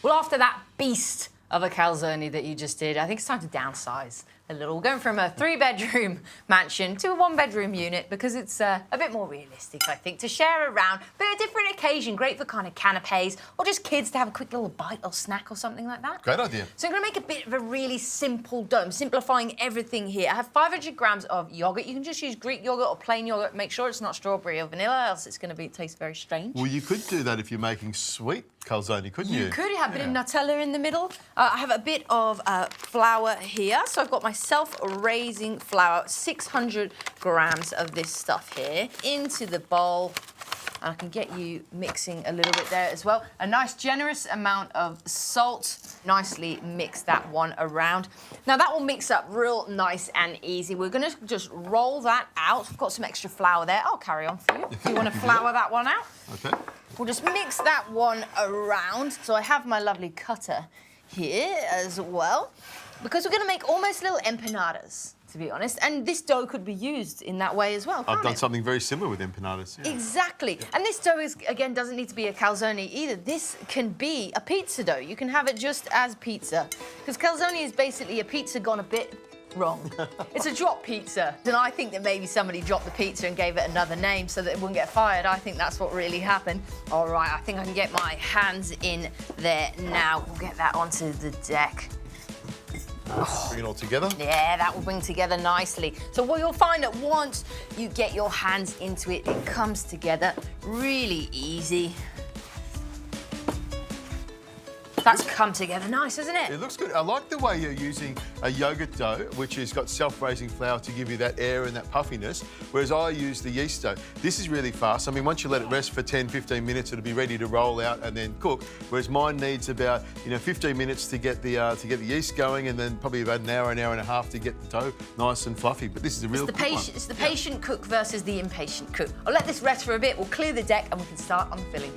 Well, after that beast of a calzone that you just did, I think it's time to downsize a little. We're going from a 3-bedroom mansion to a 1-bedroom unit because it's a bit more realistic, I think, to share around. But a different occasion, great for kind of canapes or just kids to have a quick little bite or snack or something like that. Great idea. So I'm going to make a bit of a really simple dough. I'm simplifying everything here. I have 500 grams of yogurt. You can just use Greek yogurt or plain yogurt. Make sure it's not strawberry or vanilla, else it's going to taste very strange. Well, you could do that if you're making sweet calzone, couldn't you? You could have a bit of Nutella in the middle. I have a bit of flour here. So I've got my self-raising flour, 600 grams of this stuff here, into the bowl. And I can get you mixing a little bit there as well. A nice generous amount of salt. Nicely mix that one around. Now that will mix up real nice and easy. We're gonna just roll that out. I've got some extra flour there. I'll carry on for you. If you wanna flour that one out. Okay. We'll just mix that one around. So I have my lovely cutter here as well, because we're gonna make almost little empanadas, to be honest. And this dough could be used in that way as well, I've done something very similar with empanadas. Yeah. Exactly. And this dough is, again, doesn't need to be a calzone either. This can be a pizza dough. You can have it just as pizza. Because calzone is basically a pizza gone a bit wrong. It's a drop pizza. And I think that maybe somebody dropped the pizza and gave it another name so that it wouldn't get fired. I think that's what really happened. All right, I think I can get my hands in there now. We'll get that onto the deck. Bring it all together? Yeah, that will bring together nicely. So what you'll find that once you get your hands into it, it comes together really easy. That's come together nice, isn't it? It looks good. I like the way you're using a yogurt dough, which has got self-raising flour to give you that air and that puffiness, whereas I use the yeast dough. This is really fast. I mean, once you let it rest for 10, 15 minutes, it'll be ready to roll out and then cook, whereas mine needs about, 15 minutes to get the yeast going, and then probably about an hour and a half to get the dough nice and fluffy. But this is a real quick one. It's the patient cook versus the impatient cook. I'll let this rest for a bit. We'll clear the deck and we can start on the filling.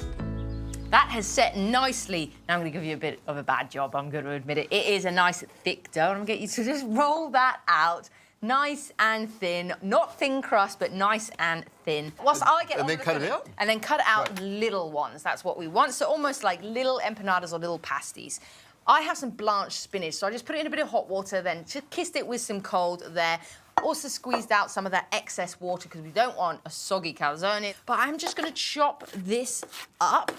That has set nicely. Now I'm going to give you a bit of a bad job, I'm going to admit it. It is a nice thick dough, and I'm going to get you to just roll that out nice and thin. Not thin crust, but nice and thin. Whilst I get and then cut it out? And then cut out little ones. That's what we want. So almost like little empanadas or little pasties. I have some blanched spinach, so I just put it in a bit of hot water, then just kissed it with some cold there. Also squeezed out some of that excess water because we don't want a soggy calzone. But I'm just going to chop this up,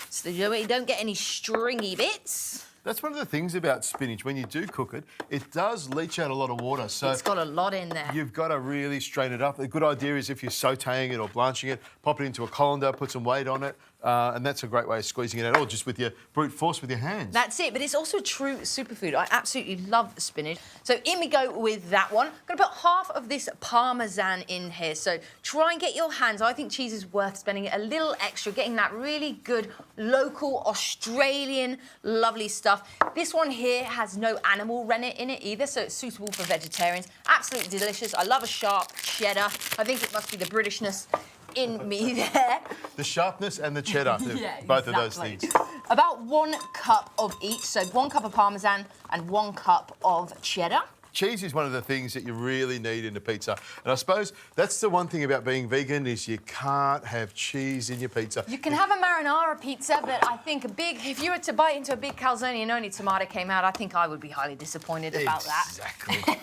so you don't get any stringy bits. That's one of the things about spinach. When you do cook it, it does leach out a lot of water. So it's got a lot in there. You've got to really strain it up. A good idea is if you're sautéing it or blanching it, pop it into a colander, put some weight on it, and that's a great way of squeezing it out, or just with your brute force with your hands. That's it, but it's also a true superfood. I absolutely love spinach. So in we go with that one. I'm going to put half of this Parmesan in here. So try and get your hands. I think cheese is worth spending a little extra, getting that really good local Australian lovely stuff. This one here has no animal rennet in it either, so it's suitable for vegetarians. Absolutely delicious. I love a sharp cheddar. I think it must be the Britishness in me there. The sharpness and the cheddar, yeah, both exactly. of those things. About 1 cup of each, so 1 cup of Parmesan and 1 cup of cheddar. Cheese is one of the things that you really need in a pizza. And I suppose that's the one thing about being vegan is you can't have cheese in your pizza. You can have a marinara pizza, but I think if you were to bite into a big calzone and only tomato came out, I think I would be highly disappointed about that. Exactly.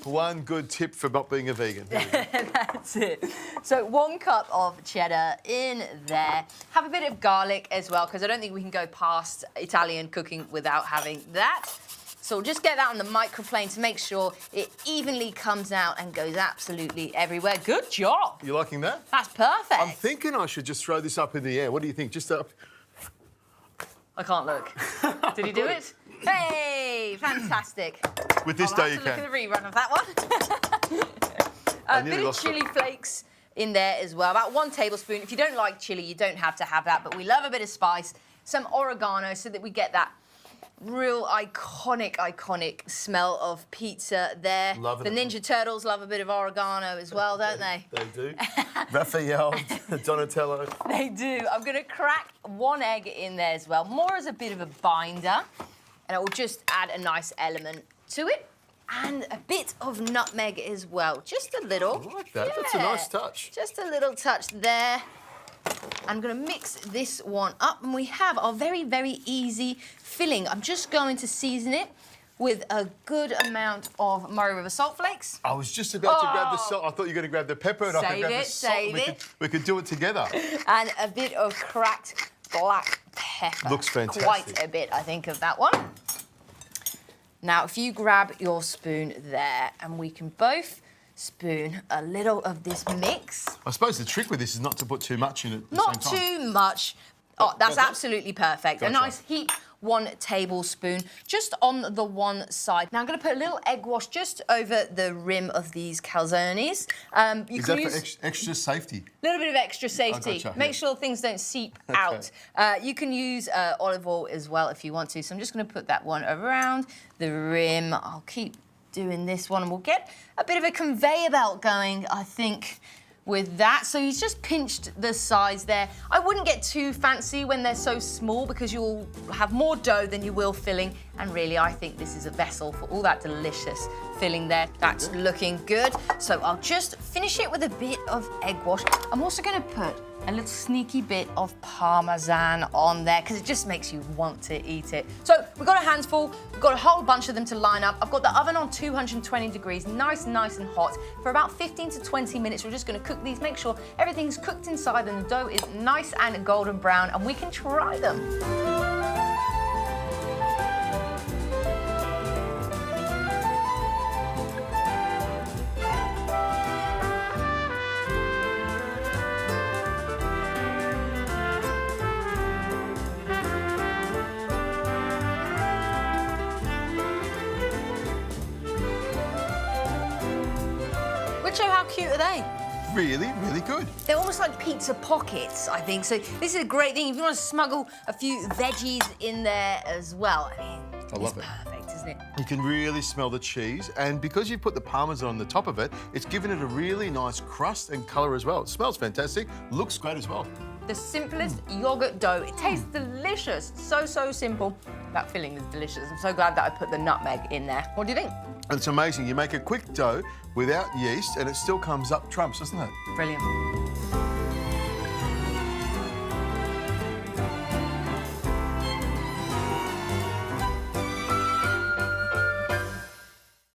One good tip for not being a vegan. That's it. So 1 cup of cheddar in there. Have a bit of garlic as well, because I don't think we can go past Italian cooking without having that. So we'll just get that on the microplane to make sure it evenly comes out and goes absolutely everywhere. Good job. You liking that? That's perfect. I'm thinking I should just throw this up in the air. What do you think? Just up. I can't look. Did he do it? Hey, fantastic. With this dough you Look at can. the rerun of that one. A bit of chili flakes in there as well. About 1 tablespoon. If you don't like chili, you don't have to have that, but we love a bit of spice. Some oregano so that we get that real iconic smell of pizza there. Love it. The Ninja Turtles love a bit of oregano as well, don't they? They do. Raphael, Donatello. They do. I'm going to crack 1 egg in there as well, more as a bit of a binder, and it will just add a nice element to it. And a bit of nutmeg as well, just a little. I like that. Yeah. That's a nice touch. Just a little touch there. I'm gonna mix this one up, and we have our very, very easy filling. I'm just going to season it with a good amount of Murray River salt flakes. I was just about to grab the salt. I thought you were going to grab the pepper and I could grab the salt. Save it. We could do it together. And a bit of cracked black pepper. Looks fantastic. Quite a bit, I think, of that one. Now, if you grab your spoon there, and we can both spoon a little of this mix. I suppose the trick with this is not to put too much in it at the Not same time. too much. Oh, that's Gotcha. absolutely perfect. Gotcha. A nice heap, 1 tablespoon, just on the one side. Now I'm going to put a little egg wash just over the rim of these calzones. You Is can that use for extra safety? a little bit of extra safety. gotcha, Make yeah. sure things don't seep Okay. out. You can use olive oil as well if you want to. So I'm just going to put that one around the rim. I'll keep doing this one, and we'll get a bit of a conveyor belt going, I think, with that. So he's just pinched the sides there. I wouldn't get too fancy when they're so small, because you'll have more dough than you will filling. And really, I think this is a vessel for all that delicious filling there. That's looking good. So I'll just finish it with a bit of egg wash. I'm also going to put a little sneaky bit of Parmesan on there, because it just makes you want to eat it. So we've got a handful, we've got a whole bunch of them to line up. I've got the oven on 220 degrees, nice and hot. For about 15 to 20 minutes, we're just gonna cook these, make sure everything's cooked inside and the dough is nice and golden brown, and we can try them. So how cute are they? Really, really good. They're almost like pizza pockets, I think. So this is a great thing if you want to smuggle a few veggies in there as well. I mean, I love it's perfect, isn't it? You can really smell the cheese, and because you put the Parmesan on the top of it, it's given it a really nice crust and colour as well. It smells fantastic, looks great as well. The simplest yogurt dough. It tastes delicious. So simple. That filling is delicious. I'm so glad that I put the nutmeg in there. What do you think? It's amazing. You make a quick dough without yeast and it still comes up trumps, doesn't it? Brilliant.